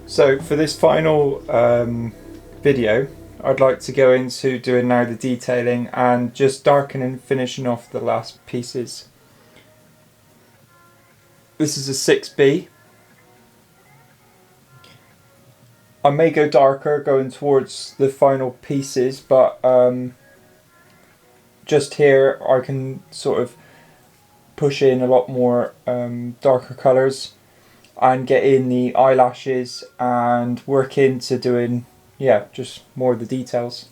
So for this final video, I'd like to go into doing now the detailing and just darkening and finishing off the last pieces. This is a 6B. I may go darker going towards the final pieces, but just here I can sort of push in a lot more darker colours and get in the eyelashes and work into doing, yeah, just more of the details.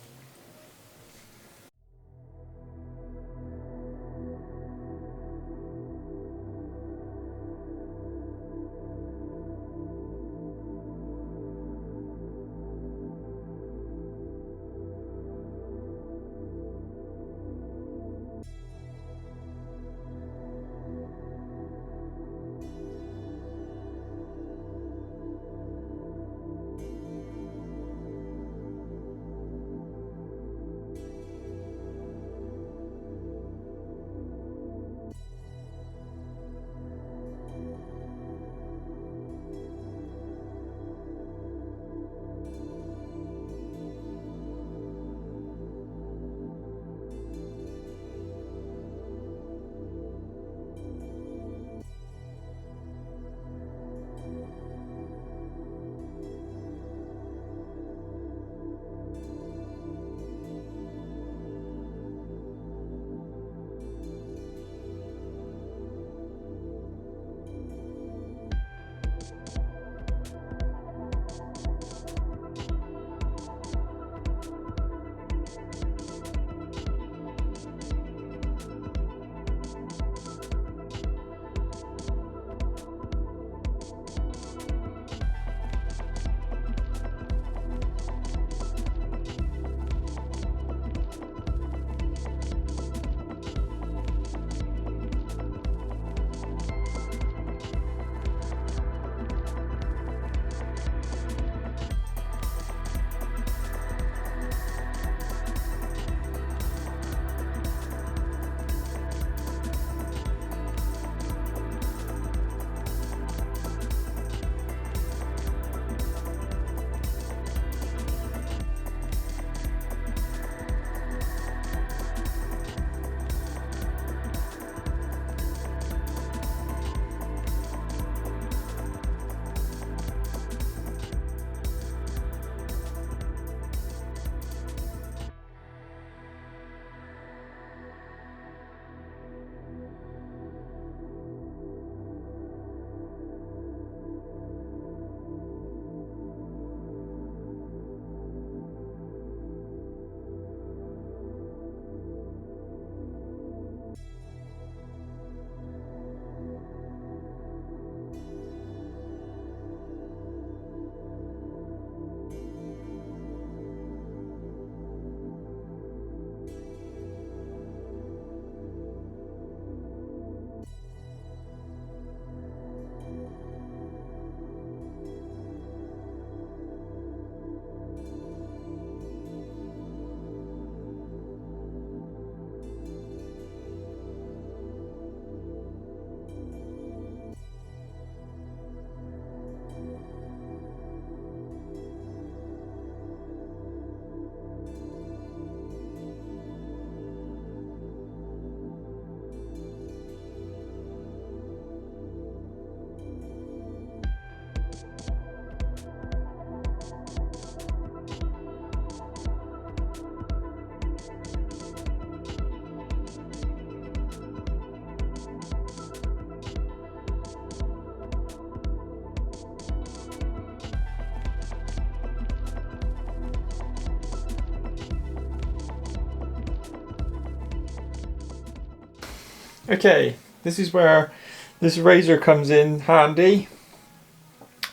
Okay, this is where this razor comes in handy.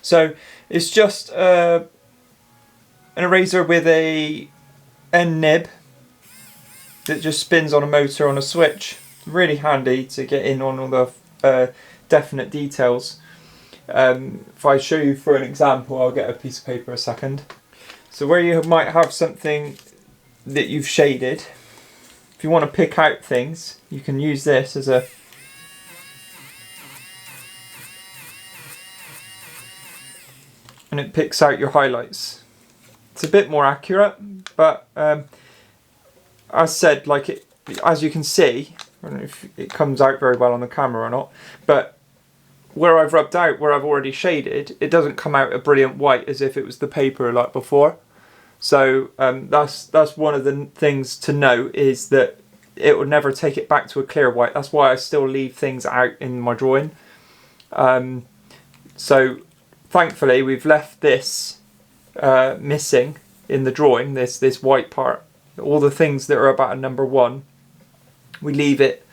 So it's just an eraser with a end nib that just spins on a motor on a switch. Really handy to get in on all the definite details. If I show you for an example, I'll get a piece of paper a second. So where you might have something that you've shaded, if you want to pick out things, you can use this as a and it picks out your highlights. It's a bit more accurate, but as said, like as you can see, I don't know if it comes out very well on the camera or not, but where I've rubbed out, where I've already shaded, it doesn't come out a brilliant white as if it was the paper like before. So that's one of the things to note, is that it would never take it back to a clear white. That's why I still leave things out in my drawing. So thankfully we've left this missing in the drawing, this white part. All the things that are about a number 1, we leave it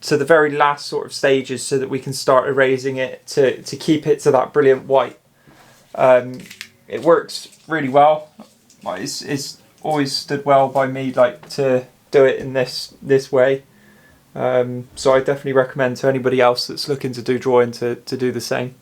to the very last sort of stages so that we can start erasing it to keep it to that brilliant white. It works really well. It's always stood well by me, like, to do it in this way. So I definitely recommend to anybody else that's looking to do drawing to do the same.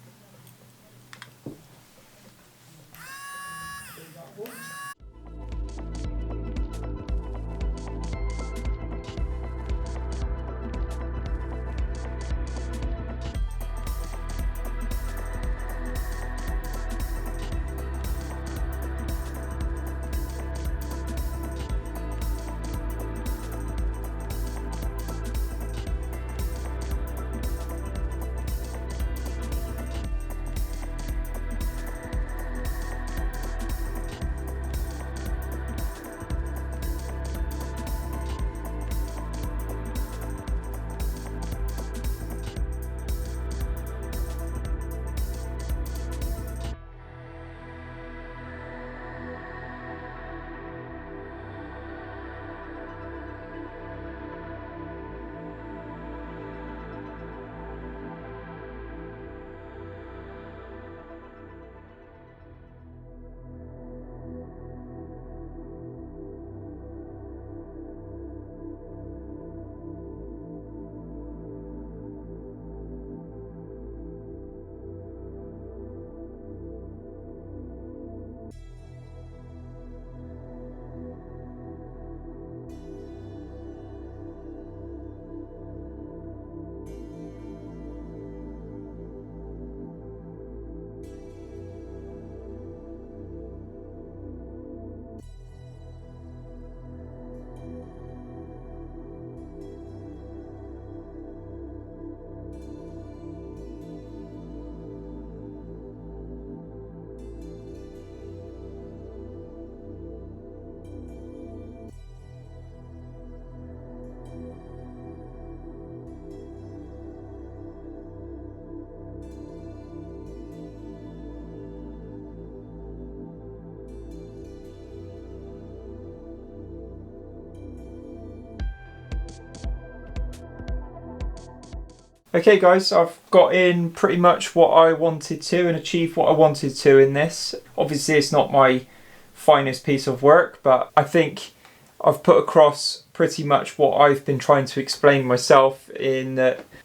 Okay guys, I've got in pretty much what I wanted to and achieved what I wanted to in this. Obviously it's not my finest piece of work, but I think I've put across pretty much what I've been trying to explain myself, in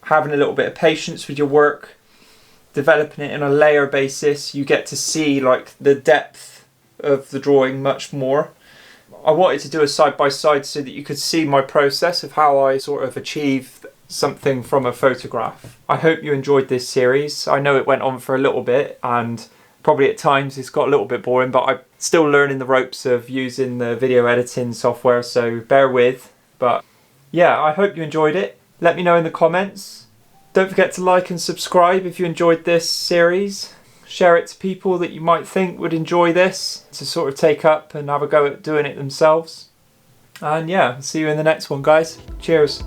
having a little bit of patience with your work, developing it in a layer basis. You get to see like the depth of the drawing much more. I wanted to do a side by side so that you could see my process of how I sort of achieve something from a photograph. I hope you enjoyed this series. I know it went on for a little bit and probably at times it's got a little bit boring, but I'm still learning the ropes of using the video editing software, so bear with. But yeah, I hope you enjoyed it. Let me know in the comments. Don't forget to like and subscribe if you enjoyed this series. Share it to people that you might think would enjoy this, to sort of take up and have a go at doing it themselves. And yeah, see you in the next one, guys. Cheers.